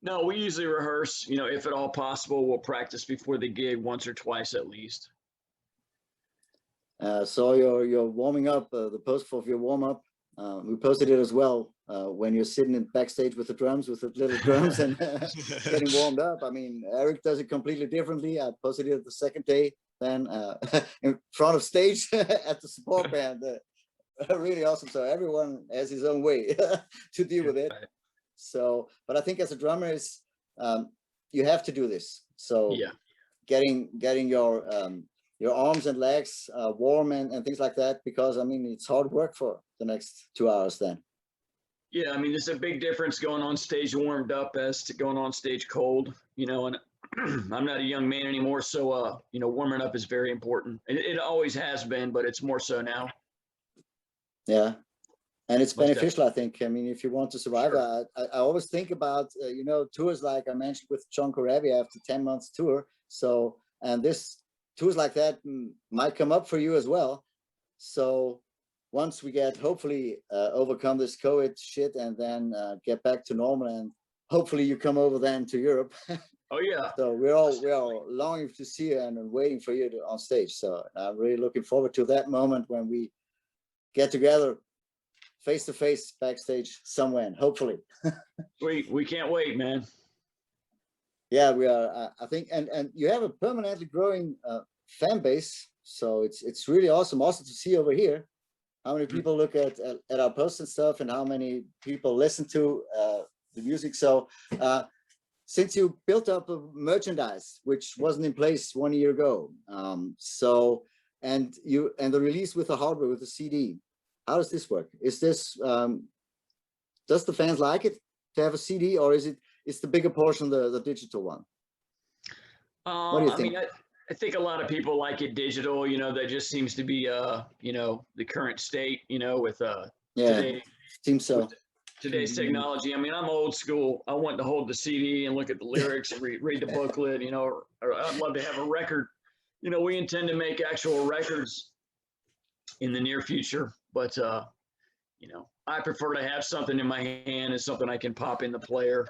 No, we usually rehearse, you know, if at all possible, we'll practice before the gig once or twice at least. So you're warming up, the post of your warm up. We posted it as well when you're sitting in backstage with the drums, with the little drums and getting warmed up. I mean, Eric does it completely differently. I posted it the second day, then in front of stage at the support band. Really awesome. So everyone has his own way to deal with it. So, but I think as a drummer is you have to do this. So Yeah. getting your arms and legs warm and things like that, because I mean it's hard work for the next 2 hours then. Yeah, I mean, there's a big difference going on stage warmed up as to going on stage cold, you know, and I'm not a young man anymore. So, you know, warming up is very important. It always has been, but it's more so now. Yeah. And it's Most beneficial, I think. I mean, if you want to survive, Sure. I always think about, you know, tours like I mentioned with John Corabi after 10 months tour. So, and this tours like that might come up for you as well. So once we get, hopefully overcome this COVID shit and then get back to normal, and hopefully you come over then to Europe. Oh, yeah. So we're all longing to see you and waiting for you on stage. So I'm really looking forward to that moment when we get together face to face backstage somewhere, hopefully. We can't wait, man. Yeah, we are. I think, and you have a permanently growing fan base, so it's really awesome. Also to see over here how many people look at our posts and stuff, and how many people listen to the music. So since you built up a merchandise which wasn't in place 1 year ago, so and the release with the hardware, with the CD. How does this work? Is this does the fans like it to have a CD, or is the bigger portion the digital one? What do you think? I mean, I think a lot of people like it digital. You know, that just seems to be you know, the current state. You know, with Yeah, today, seems so. with today's technology. I mean, I'm old school. I want to hold the CD and look at the lyrics, read the booklet. You know, or I'd love to have a record. You know, we intend to make actual records in the near future, but you know, I prefer to have something in my hand and something I can pop in the player.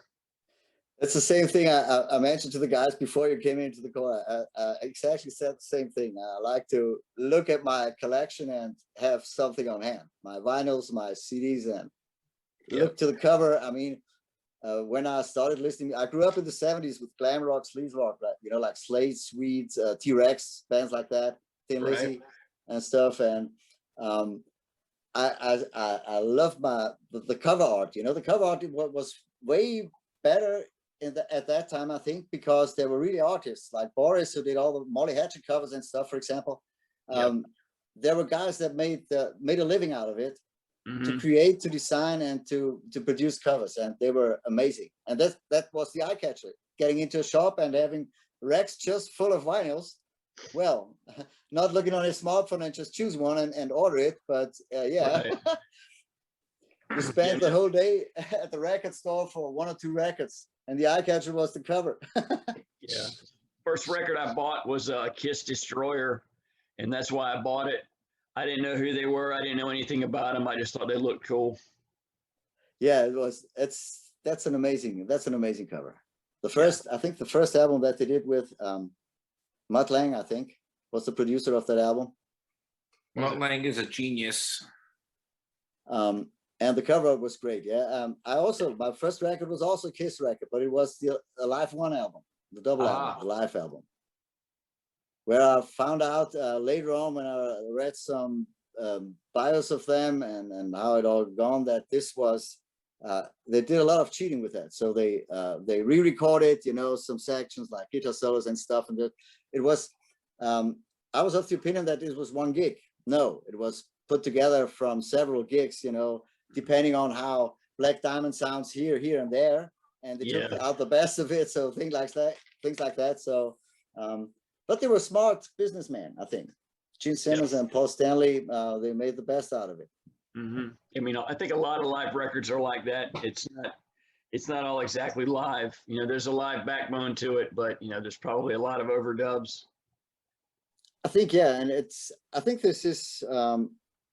It's the same thing I mentioned to the guys before you came into the call. I exactly said the same thing. I like to look at my collection and have something on hand, my vinyls, my CDs, and look to the cover. I mean, when I started listening, I grew up in the 70s with glam rock, sleaze rock, right? You know, like Slade, Swedes, T-Rex, bands like that, Thin Lizzy and stuff. And I love the cover art. You know, the cover art was way better at that time, I think, because there were really artists like Boris, who did all the Molly Hatchet covers and stuff, for example. There were guys that made a living out of it, to create, to design, and to produce covers, and they were amazing. And that was the eye catcher, getting into a shop and having racks just full of vinyls. Well, not looking on his smartphone and just choose one and order it, but yeah. Right. You spent the whole day at the record store for 1 or 2 records, and the eye catcher was the cover. Yeah. First record I bought was Kiss Destroyer, and that's why I bought it. I didn't know who they were. I didn't know anything about them. I just thought they looked cool. Yeah, it was. That's an amazing cover. The first, I think, the first album that they did with Mutt Lange, I think, was the producer of that album. Mutt Lange is a genius. And the cover was great. Yeah. My first record was also a Kiss record, but it was the Live One album, the double album, the live album. Where I found out later on when I read some bios of them and how it all gone, that this was they did a lot of cheating with that. So they re-recorded, you know, some sections like guitar solos and stuff, and it was. I was of the opinion that this was one gig. No, it was put together from several gigs, you know, depending on how Black Diamond sounds here, and there, and they took out the best of it. So things like that. So, but they were smart businessmen, I think. Gene Simmons and Paul Stanley, they made the best out of it. I mean, I think a lot of live records are like that. It's not, it's not all exactly live. You know, there's a live backbone to it, but you know, there's probably a lot of overdubs. I think, yeah, and I think this is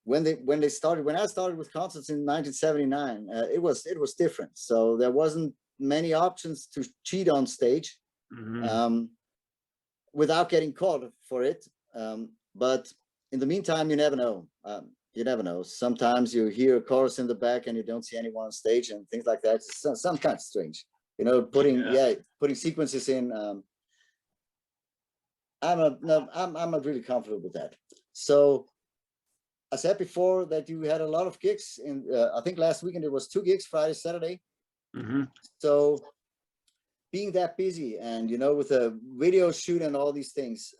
when I started with concerts in 1979, it was different. So there wasn't many options to cheat on stage without getting caught for it. But in the meantime, you never know. You never know. Sometimes you hear a chorus in the back and you don't see anyone on stage and things like that. It's some kind of strange, you know, putting sequences in. I'm not really comfortable with that. So I said before that you had a lot of gigs in, I think last weekend it was 2 gigs, Friday, Saturday. So being that busy and, you know, with a video shoot and all these things,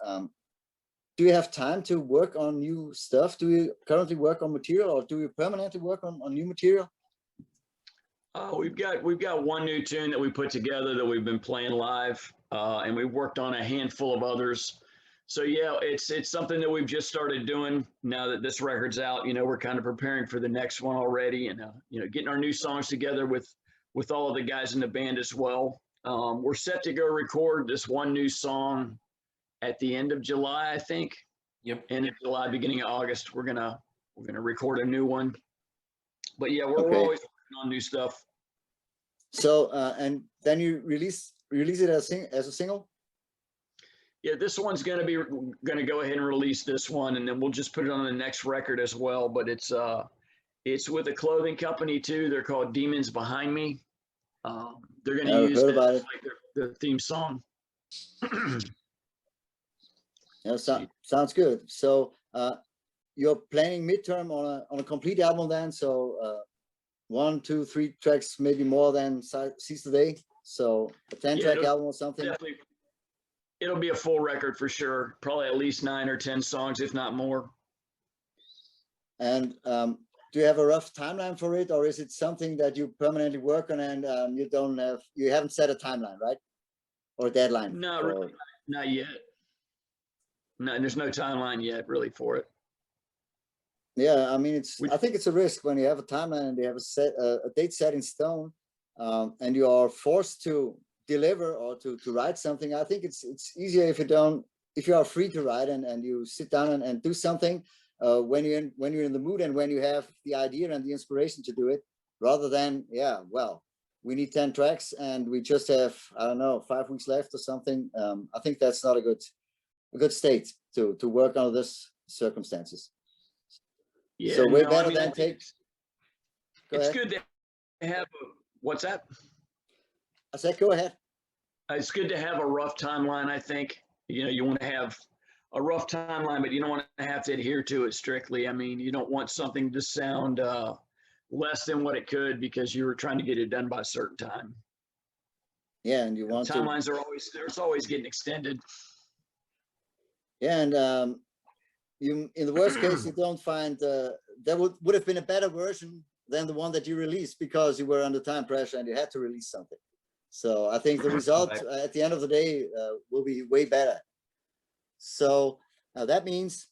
do you have time to work on new stuff? Do you currently work on material, or do you permanently work on new material? We've got one new tune that we put together that we've been playing live, and we've worked on a handful of others. So yeah, it's something that we've just started doing now that this record's out. You know, we're kind of preparing for the next one already, and you know, getting our new songs together with all of the guys in the band as well. We're set to go record this one new song at the end of July, I think. Yep. End of July, beginning of August, we're gonna record a new one. But yeah, we're always working on new stuff. So and then you release it as a single? Yeah, this one's gonna go ahead and release this one, and then we'll just put it on the next record as well. But it's with a clothing company too. They're called Demons Behind Me. They're gonna use it as like their theme song. Yeah, sounds good. So you're planning midterm on a complete album then? So 1, 2, 3 tracks, maybe more than Seize the Day. So a 10-track album or something. Definitely, it'll be a full record for sure. Probably at least 9 or 10 songs, if not more. And do you have a rough timeline for it, or is it something that you permanently work on and you haven't set a timeline, right? Or a deadline? No, really, not yet. No, there's no timeline yet really for it. Yeah, I mean, I think it's a risk when you have a timeline and they have a date set in stone, and you are forced to deliver or to write something. I think it's easier if you are free to write and you sit down and do something when you're in the mood and when you have the idea and the inspiration to do it, rather than, yeah, well, we need 10 tracks and we just have, I don't know, 5 weeks left or something. I think that's not a good state to work under this circumstances. Yeah, so way better than take. It's good to have what's that? I said, go ahead. It's good to have a rough timeline. I think, you know, you want to have a rough timeline, but you don't want to have to adhere to it strictly. I mean, you don't want something to sound less than what it could because you were trying to get it done by a certain time. Yeah, and you want timelines are always getting extended. Yeah, and you, in the worst case, you don't find there would have been a better version than the one that you released because you were under time pressure and you had to release something. So I think the result at the end of the day will be way better. So that means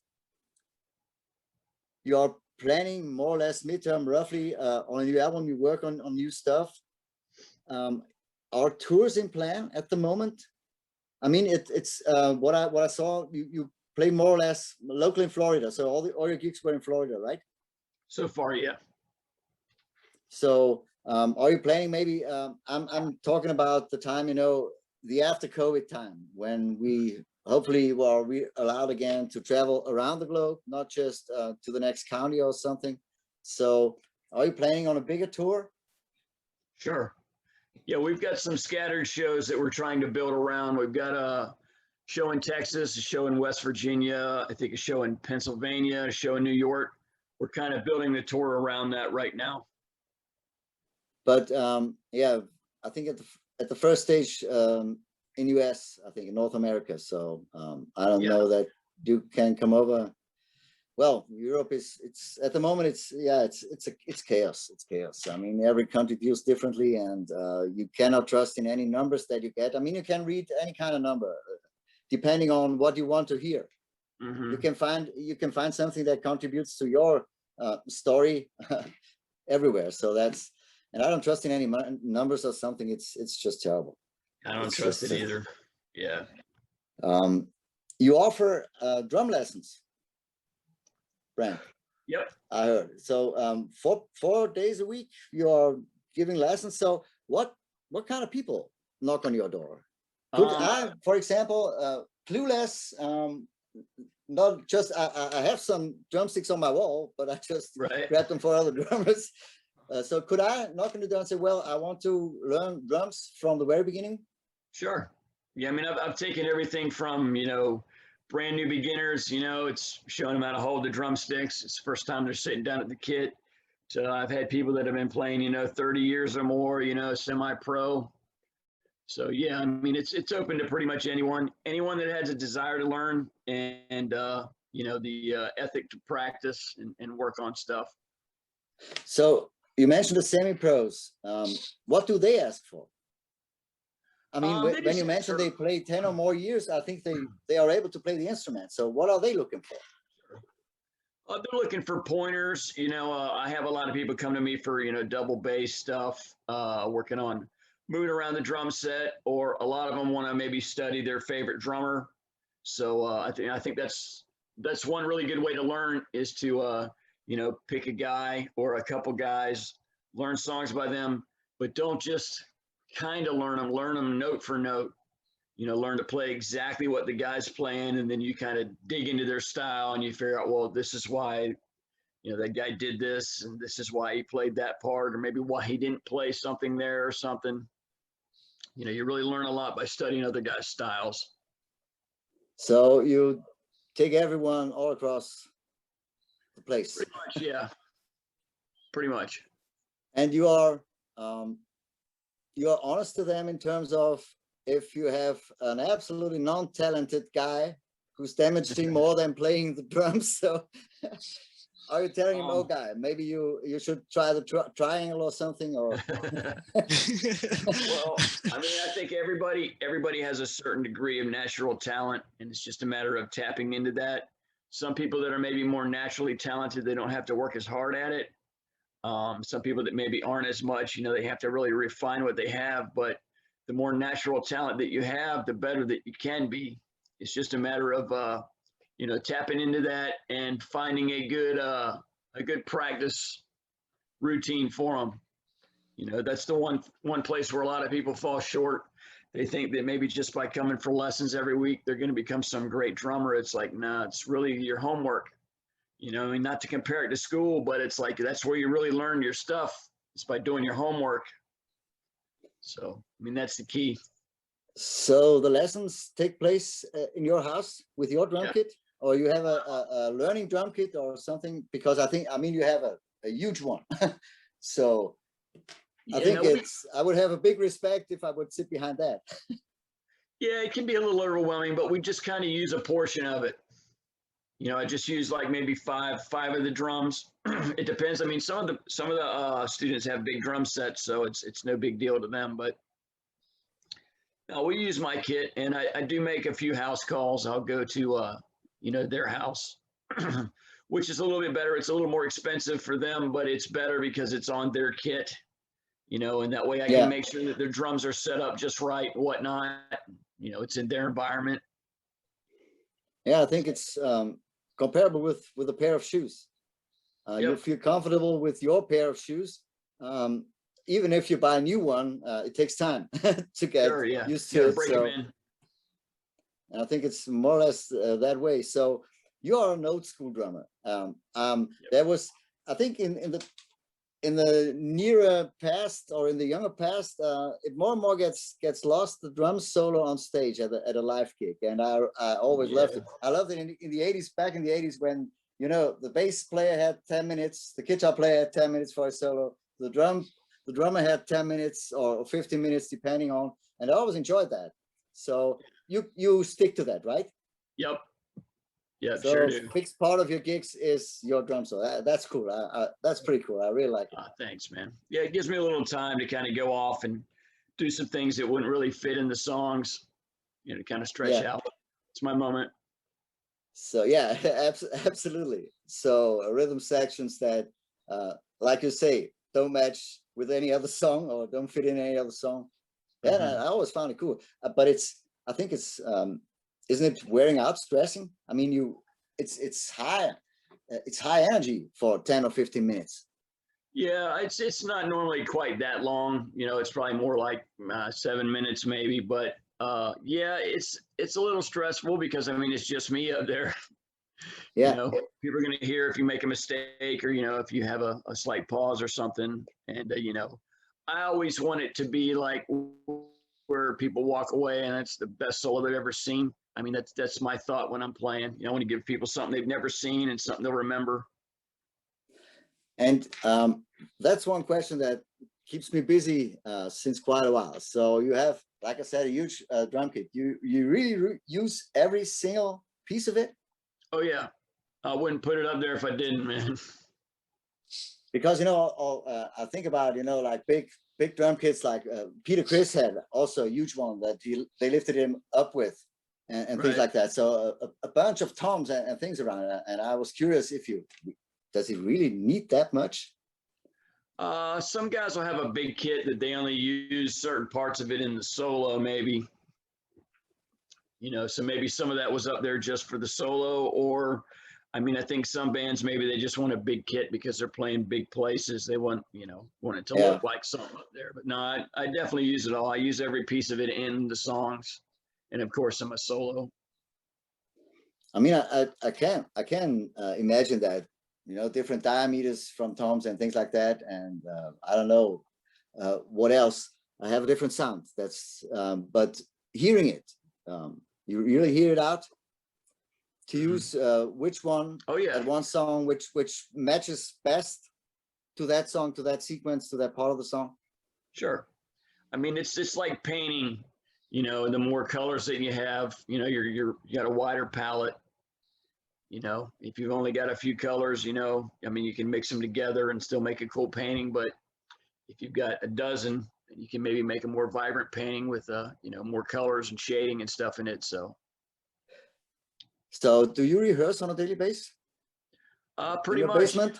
you're planning more or less midterm, roughly, on a new album. You work on new stuff. Are tours in plan at the moment? I mean, it's what I saw. You play more or less local in Florida, so all your gigs were in Florida, right? So far, yeah. So are you planning maybe? I'm talking about the time, you know, the after COVID time when we hopefully were allowed again to travel around the globe, not just to the next county or something. So are you planning on a bigger tour? Sure. Yeah, we've got some scattered shows that we're trying to build around. We've got a show in Texas, a show in West Virginia, I think a show in Pennsylvania, a show in New York. We're kind of building the tour around that right now. But yeah, I think at the first stage in US, I think in North America. So I don't know that you can come over. Well, Europe it's at the moment it's chaos. It's chaos. I mean, every country deals differently, and you cannot trust in any numbers that you get. I mean, you can read any kind of number depending on what you want to hear. Mm-hmm. You can find something that contributes to your story everywhere. So and I don't trust in any numbers or something. It's just terrible. I don't It's trust just, it either. Yeah. You offer drum lessons, Brent. Yep. I heard. So 4 days a week you are giving lessons. So what kind of people knock on your door? Could I, for example, clueless, not just I have some drumsticks on my wall, but I just Right. grabbed them for other drummers. So could I knock on the door and say, well, I want to learn drums from the very beginning? Sure. Yeah, I mean, I've taken everything from, brand new beginners, it's showing them how to hold the drumsticks. It's the first time they're sitting down at the kit. So I've had people that have been playing, 30 years or more, semi-pro. So yeah, I mean, it's open to pretty much anyone that has a desire to learn and the ethic to practice and work on stuff. So you mentioned the semi-pros. What do they ask for? I mean, when you mentioned they play 10 or more years, I think they are able to play the instrument. So what are they looking for? They're looking for pointers. I have a lot of people come to me for, double bass stuff, working on moving around the drum set, or a lot of them want to maybe study their favorite drummer. So I think that's one really good way to learn is to, pick a guy or a couple guys, learn songs by them, but don't just kind of learn them note for note. Learn to play exactly what the guy's playing, and then you kind of dig into their style and you figure out, well, this is why, that guy did this, and this is why he played that part, or maybe why he didn't play something there or something. You really learn a lot by studying other guys' styles. So you take everyone all across the place. Pretty much, yeah. Pretty much. And you are honest to them in terms of if you have an absolutely non-talented guy who's damaging more than playing the drums. So are you telling him, oh guy, maybe you should try the triangle or something? Or well, I mean, I think everybody has a certain degree of natural talent, and it's just a matter of tapping into that. Some people that are maybe more naturally talented, they don't have to work as hard at it. Some people that maybe aren't as much, they have to really refine what they have. But the more natural talent that you have, the better that you can be. It's just a matter of tapping into that and finding a good practice routine for them. That's the one place where a lot of people fall short. They think that maybe just by coming for lessons every week, they're going to become some great drummer. It's like, nah, it's really your homework. I mean, not to compare it to school, but it's like, that's where you really learn your stuff. It's by doing your homework. So, I mean, that's the key. So the lessons take place in your house with your drum kit, or you have a learning drum kit or something? Because I mean, you have a huge one. So I think I would have a big respect if I would sit behind that. Yeah, it can be a little overwhelming, but we just kind of use a portion of it. I just use like maybe five of the drums. It depends. I mean, some of the students have big drum sets, so it's no big deal to them. But no, we use my kit, and I do make a few house calls. I'll go to their house, which is a little bit better. It's a little more expensive for them, but it's better because it's on their kit. And that way I can make sure that their drums are set up just right and whatnot. It's in their environment. Yeah, I think it's comparable with a pair of shoes. You feel comfortable with your pair of shoes. Even if you buy a new one, it takes time to get used to it. So, and I think it's more or less that way. So you are an old school drummer. There was, I think, in the nearer past or in the younger past, it more and more gets lost, the drum solo on stage at a live gig. And I always loved it. I loved it in the 80s, back in the 80s when, the bass player had 10 minutes, the guitar player had 10 minutes for a solo, the drummer had 10 minutes or 15 minutes, depending on, and I always enjoyed that. So you stick to that, right? Yep. Yeah, so sure do. Fixed part of your gigs is your drum solo. That's cool. That's pretty cool. I really like it. Thanks, man. Yeah, it gives me a little time to kind of go off and do some things that wouldn't really fit in the songs, to kind of stretch out. It's my moment. So yeah, absolutely. So rhythm sections that, like you say, don't match with any other song or don't fit in any other song. Yeah, Mhm. I always found it cool. But I think it's, isn't it wearing out, stressing? I mean, it's high energy for 10 or 15 minutes. Yeah, it's not normally quite that long. You know, it's probably more like 7 minutes maybe. But yeah, it's a little stressful because I mean it's just me up there. You Yeah. know, people are going to hear if you make a mistake or you know if you have a slight pause or something. And you know, I always want it to be like where people walk away and it's the best solo they've ever seen. I mean, that's my thought when I'm playing. You know, I want to give people something they've never seen and something they'll remember. And that's one question that keeps me busy since quite a while. So you have, like I said, a huge drum kit. You really use every single piece of it? Oh yeah, I wouldn't put it up there if I didn't, man. Because you know, I think about, you know, like big drum kits like Peter Criss had also a huge one that they lifted him up with and things Right. like that. So a bunch of toms and things around it. And I was curious if does it really need that much? Some guys will have a big kit that they only use certain parts of it in the solo, maybe. You know, so maybe some of that was up there just for the solo, or I mean, I think some bands maybe they just want a big kit because they're playing big places. They want, you know, want it to Yeah. look like something up there. But no, I definitely use it all. I use every piece of it in the songs, and of course, I'm a solo. I mean, I can imagine that, you know, different diameters from toms and things like that. And I don't know what else. I have a different sound. That's but hearing it, you really hear it out to use which one. Oh yeah, at one song, which matches best to that song, to that sequence, to that part of the song. sure. I mean, it's like painting. You know, the more colors that you have, you know, you got a wider palette. You know, if you've only got a few colors, you know, I mean, you can mix them together and still make a cool painting. But if you've got a dozen, you can maybe make a more vibrant painting with, you know, more colors and shading and stuff in it. So, Do you rehearse on a daily basis in pretty your much. basement?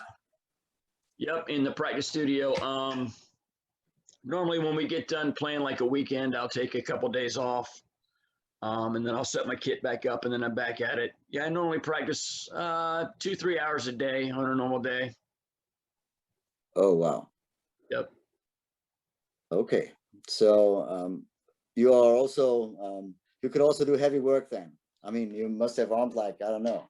Yep, in the practice studio. Normally, when we get done playing like a weekend, I'll take a couple days off. And then I'll set my kit back up and then I'm back at it. Yeah, I normally practice 2-3 hours a day on a normal day. Oh, wow. Yep. Okay. So you are also, you could also do heavy work then. I mean, you must have arms like, I don't know.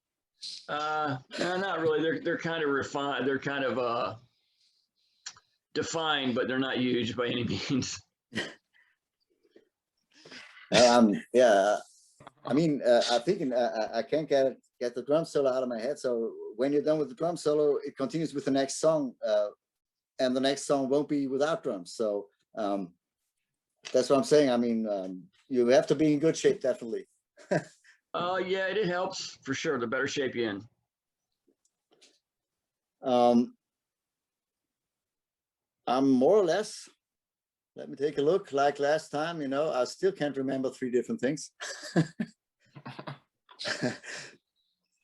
No, not really. They're kind of refined. They're kind of defined, but they're not huge by any means. Yeah. I mean, I think I can't get the drum solo out of my head. So when you're done with the drum solo, it continues with the next song, and the next song won't be without drums. So that's what I'm saying. I mean, you have to be in good shape, definitely. Yeah, it helps for sure. The better shape you in. I'm more or less, let me take a look, like last time, you know, I still can't remember 3 different things.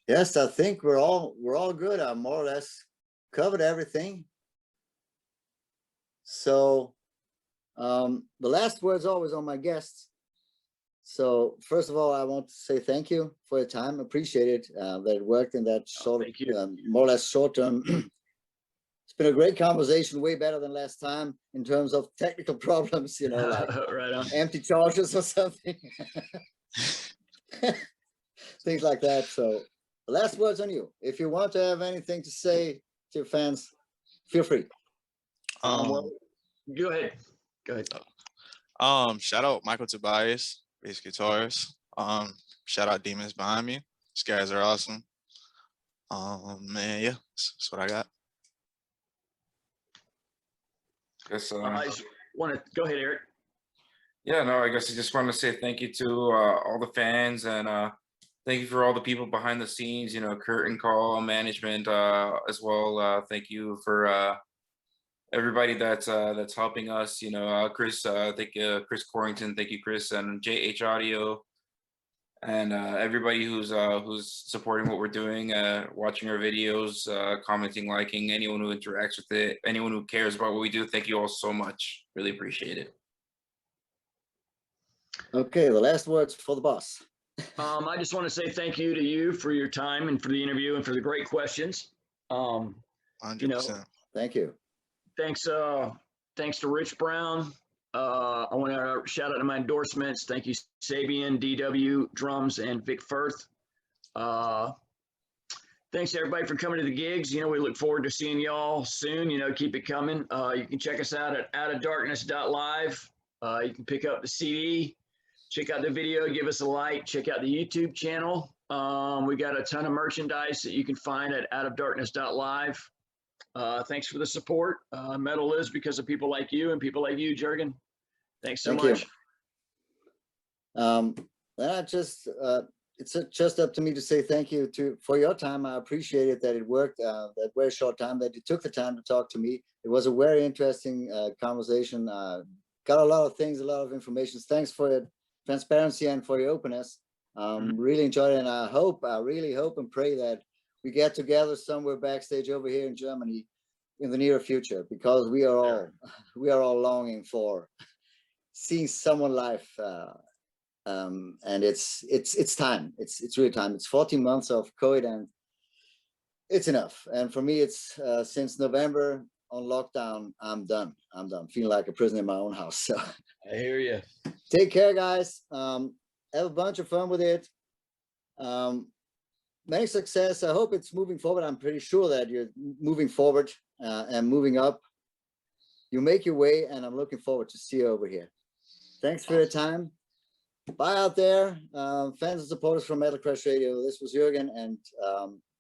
Yes, I think we're all good. I more or less covered everything. So the last word's always on my guests. So first of all, I want to say thank you for your time. Appreciate it that it worked in that short, more or less short term. It's been a great conversation, way better than last time in terms of technical problems, you know, like right on. empty charges or something. Things like that. So the last words on you. If you want to have anything to say to your fans, feel free. Well, go ahead. Go ahead. Shout out Michael Tobias, bass guitarist. Shout out Demons Behind Me. These guys are awesome. Man, yeah, that's what I got. Guess, I just want to go ahead, Eric. yeah, no, I guess I just want to say thank you to all the fans and thank you for all the people behind the scenes, you know, curtain call management as well. Thank you for everybody that's helping us, you know, Chris, thank you, Chris Corrington, thank you, Chris, and JH Audio, and everybody who's supporting what we're doing, watching our videos, commenting, liking, anyone who interacts with it, anyone who cares about what we do. Thank you all so much. Really appreciate it. Okay, the last words for the boss. I just want to say thank you to you for your time and for the interview and for the great questions. 100%. Thank you. Thanks to Rich Brown. I want to shout out to my endorsements. Thank you, Sabian, DW, Drums, and Vic Firth. Thanks everybody for coming to the gigs. We look forward to seeing y'all soon. Keep it coming. You can check us out at outofdarkness.live. You can pick up the CD, check out the video, give us a like, check out the YouTube channel. We got a ton of merchandise that you can find at outofdarkness.live. Thanks for the support. Metal is because of people like you and people like you, Jurgen. Thanks so much. It's just up to me to say thank you for your time. I appreciate it that it worked that very short time that you took the time to talk to me. It was a very interesting conversation. Got a lot of things, a lot of information. Thanks for your transparency and for your openness. Really enjoyed it, and I really hope and pray that we get together somewhere backstage over here in Germany in the near future, because we are all longing for seeing someone live. And it's time. It's real time. It's 14 months of COVID, and it's enough. And for me, it's since November on lockdown, I'm done. Feeling like a prisoner in my own house. So I hear you. Take care, guys. Have a bunch of fun with it. Many success. I hope it's moving forward. I'm pretty sure that you're moving forward and moving up. You make your way, and I'm looking forward to see you over here. Thanks for your time. Bye out there, fans and supporters from Metal Crash Radio. This was Jurgen, and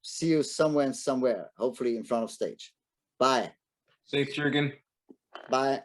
see you somewhere, hopefully in front of stage. Bye. Thanks, Jurgen. Bye.